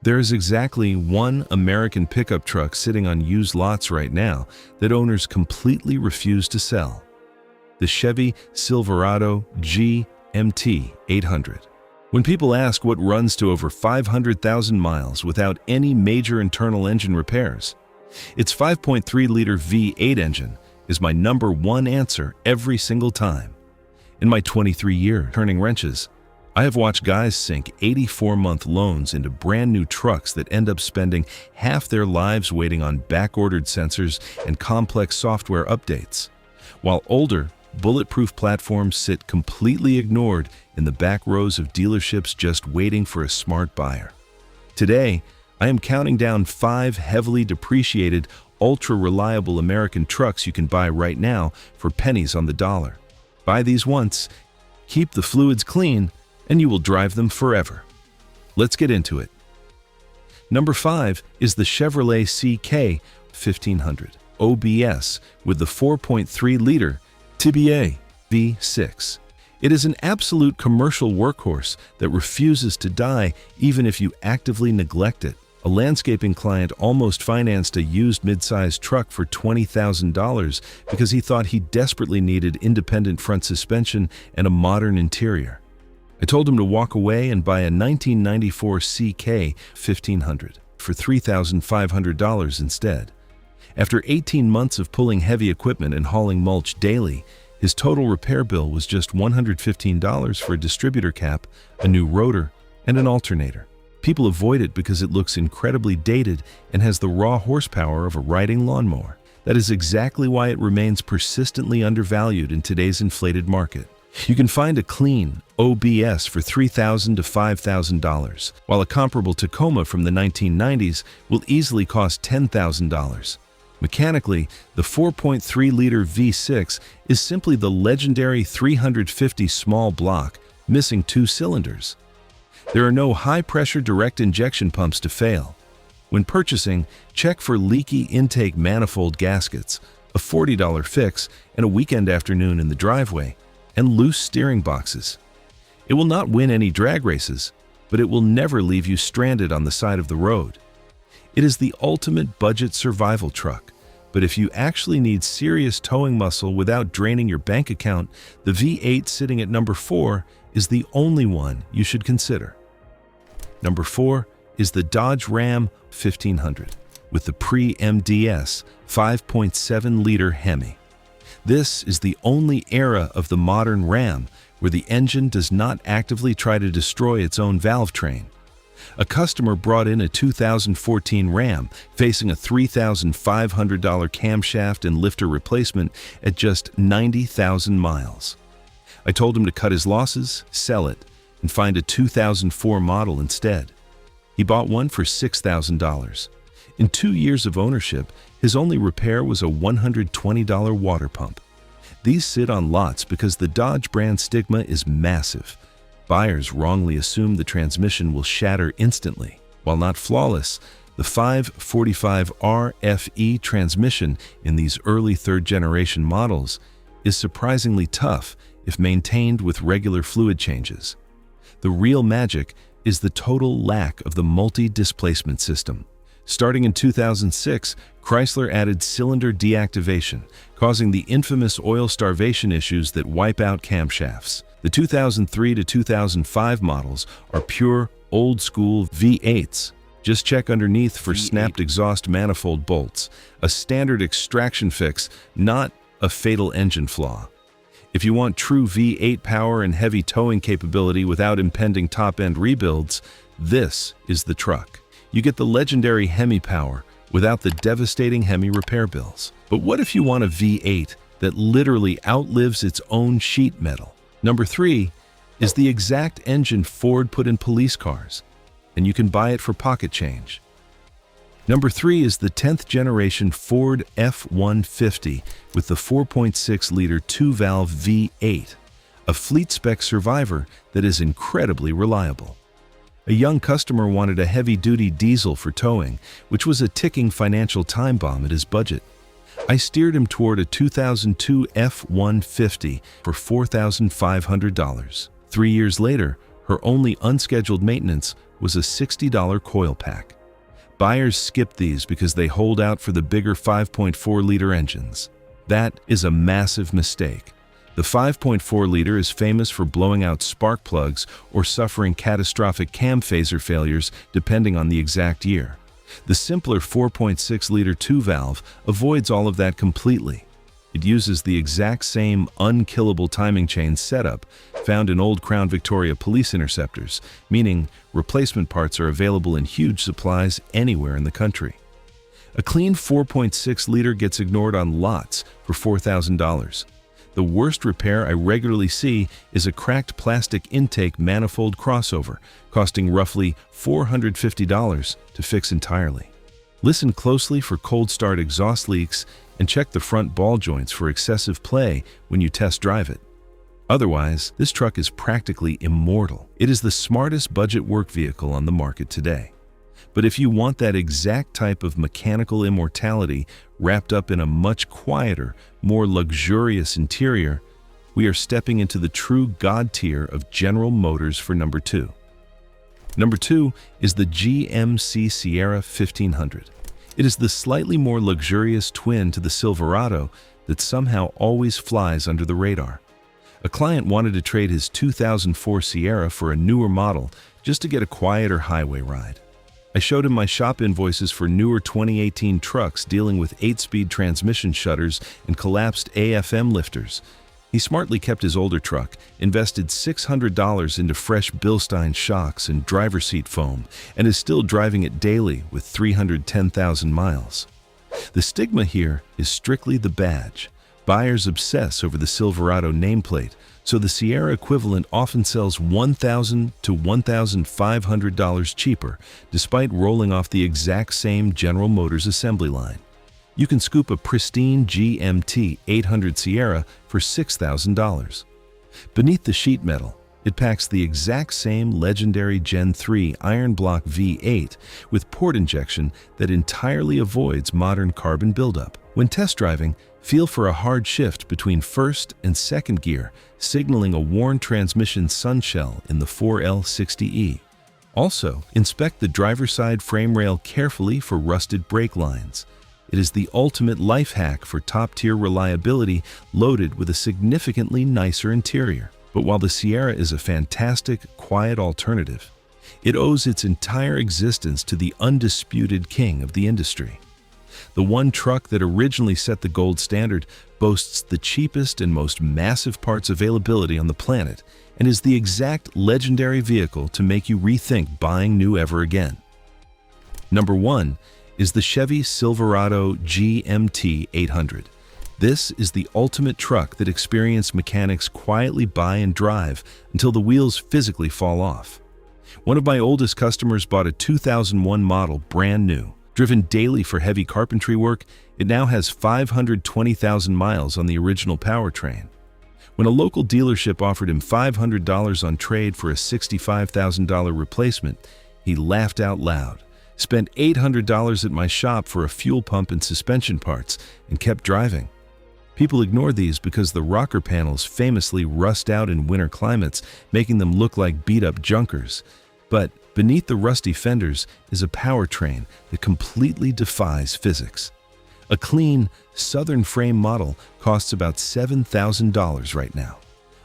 There is exactly one American pickup truck sitting on used lots right now that owners completely refuse to sell: the Chevy Silverado GMT800. When people ask what runs to over 500,000 miles without any major internal engine repairs, its 5.3-liter V8 engine is my number one answer every single time. In my 23 years turning wrenches, I have watched guys sink 84-month loans into brand new trucks that end up spending half their lives waiting on back-ordered sensors and complex software updates, while older, bulletproof platforms sit completely ignored in the back rows of dealerships just waiting for a smart buyer. Today, I am counting down 5 heavily depreciated, ultra-reliable American trucks you can buy right now for pennies on the dollar. Buy these once, keep the fluids clean, and you will drive them forever. Let's get into it. Number 5 is the Chevrolet CK 1500 OBS with the 4.3-liter TBA V6. It is an absolute commercial workhorse that refuses to die even if you actively neglect it. A landscaping client almost financed a used mid-sized truck for $20,000 because he thought he desperately needed independent front suspension and a modern interior. I told him to walk away and buy a 1994 CK 1500 for $3,500 instead. After 18 months of pulling heavy equipment and hauling mulch daily, his total repair bill was just $115 for a distributor cap, a new rotor, and an alternator. People avoid it because it looks incredibly dated and has the raw horsepower of a riding lawnmower. That is exactly why it remains persistently undervalued in today's inflated market. You can find a clean OBS for $3,000 to $5,000, while a comparable Tacoma from the 1990s will easily cost $10,000. Mechanically, the 4.3-liter V6 is simply the legendary 350 small block, missing 2 cylinders. There are no high-pressure direct injection pumps to fail. When purchasing, check for leaky intake manifold gaskets, a $40 fix, and a weekend afternoon in the driveway, and loose steering boxes. It will not win any drag races, but it will never leave you stranded on the side of the road. It is the ultimate budget survival truck, but if you actually need serious towing muscle without draining your bank account, the V8 sitting at number 4 is the only one you should consider. Number 4 is the Dodge Ram 1500 with the pre-MDS 5.7-liter Hemi. This is the only era of the modern Ram where the engine does not actively try to destroy its own valve train. A customer brought in a 2014 Ram facing a $3,500 camshaft and lifter replacement at just 90,000 miles. I told him to cut his losses, sell it, and find a 2004 model instead. He bought one for $6,000. In 2 years of ownership, his only repair was a $120 water pump. These sit on lots because the Dodge brand stigma is massive. Buyers wrongly assume the transmission will shatter instantly. While not flawless, the 545 RFE transmission in these early third-generation models is surprisingly tough if maintained with regular fluid changes. The real magic is the total lack of the multi-displacement system. Starting in 2006, Chrysler added cylinder deactivation, causing the infamous oil starvation issues that wipe out camshafts. The 2003 to 2005 models are pure, old-school V8s. Just check underneath for snapped exhaust manifold bolts, a standard extraction fix, not a fatal engine flaw. If you want true V8 power and heavy towing capability without impending top-end rebuilds, this is the truck. You get the legendary Hemi power without the devastating Hemi repair bills. But what if you want a V8 that literally outlives its own sheet metal? Number 3 is the exact engine Ford put in police cars, and you can buy it for pocket change. Number 3 is the 10th generation Ford F-150 with the 4.6-liter 2-valve V8, a fleet-spec survivor that is incredibly reliable. A young customer wanted a heavy-duty diesel for towing, which was a ticking financial time bomb at his budget. I steered him toward a 2002 F-150 for $4,500. 3 years later, her only unscheduled maintenance was a $60 coil pack. Buyers skipped these because they hold out for the bigger 5.4-liter engines. That is a massive mistake. The 5.4-liter is famous for blowing out spark plugs or suffering catastrophic cam phaser failures depending on the exact year. The simpler 4.6-liter 2-valve avoids all of that completely. It uses the exact same unkillable timing chain setup found in old Crown Victoria police interceptors, meaning replacement parts are available in huge supplies anywhere in the country. A clean 4.6-liter gets ignored on lots for $4,000. The worst repair I regularly see is a cracked plastic intake manifold crossover, costing roughly $450 to fix entirely. Listen closely for cold start exhaust leaks and check the front ball joints for excessive play when you test drive it. Otherwise, this truck is practically immortal. It is the smartest budget work vehicle on the market today. But if you want that exact type of mechanical immortality wrapped up in a much quieter, more luxurious interior, we are stepping into the true god tier of General Motors for number 2. Number 2 is the GMC Sierra 1500. It is the slightly more luxurious twin to the Silverado that somehow always flies under the radar. A client wanted to trade his 2004 Sierra for a newer model just to get a quieter highway ride. I showed him my shop invoices for newer 2018 trucks dealing with 8-speed transmission shutters and collapsed AFM lifters. He smartly kept his older truck, invested $600 into fresh Bilstein shocks and driver's seat foam, and is still driving it daily with 310,000 miles. The stigma here is strictly the badge. Buyers obsess over the Silverado nameplate, so the Sierra equivalent often sells $1,000 to $1,500 cheaper, despite rolling off the exact same General Motors assembly line. You can scoop a pristine GMT800 Sierra for $6,000. Beneath the sheet metal, it packs the exact same legendary Gen 3 iron block V8 with port injection that entirely avoids modern carbon buildup. When test driving, feel for a hard shift between first and second gear, signaling a worn transmission sunshell in the 4L60E. Also, inspect the driver's side frame rail carefully for rusted brake lines. It is the ultimate life hack for top-tier reliability loaded with a significantly nicer interior. But while the Sierra is a fantastic, quiet alternative, it owes its entire existence to the undisputed king of the industry. The one truck that originally set the gold standard boasts the cheapest and most massive parts availability on the planet and is the exact legendary vehicle to make you rethink buying new ever again. Number 1 is the Chevy Silverado GMT800. This is the ultimate truck that experienced mechanics quietly buy and drive until the wheels physically fall off. One of my oldest customers bought a 2001 model brand new. Driven daily for heavy carpentry work, it now has 520,000 miles on the original powertrain. When a local dealership offered him $500 on trade for a $65,000 replacement, he laughed out loud, spent $800 at my shop for a fuel pump and suspension parts, and kept driving. People ignore these because the rocker panels famously rust out in winter climates, making them look like beat-up junkers. But beneath the rusty fenders is a powertrain that completely defies physics. A clean, southern frame model costs about $7,000 right now.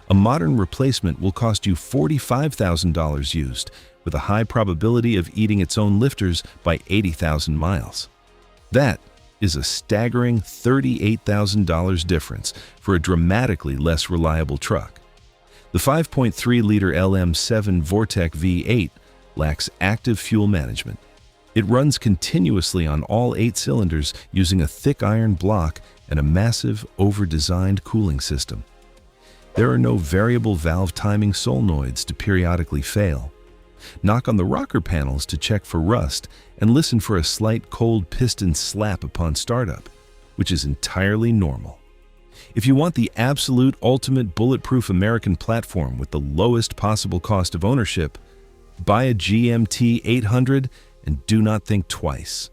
A modern replacement will cost you $45,000 used, with a high probability of eating its own lifters by 80,000 miles. That is a staggering $38,000 difference for a dramatically less reliable truck. The 5.3-liter LM7 Vortec V8 lacks active fuel management. It runs continuously on all 8 cylinders using a thick iron block and a massive, over-designed cooling system. There are no variable valve timing solenoids to periodically fail. Knock on the rocker panels to check for rust and listen for a slight cold piston slap upon startup, which is entirely normal. If you want the absolute ultimate bulletproof American platform with the lowest possible cost of ownership, buy a GMT800 and do not think twice.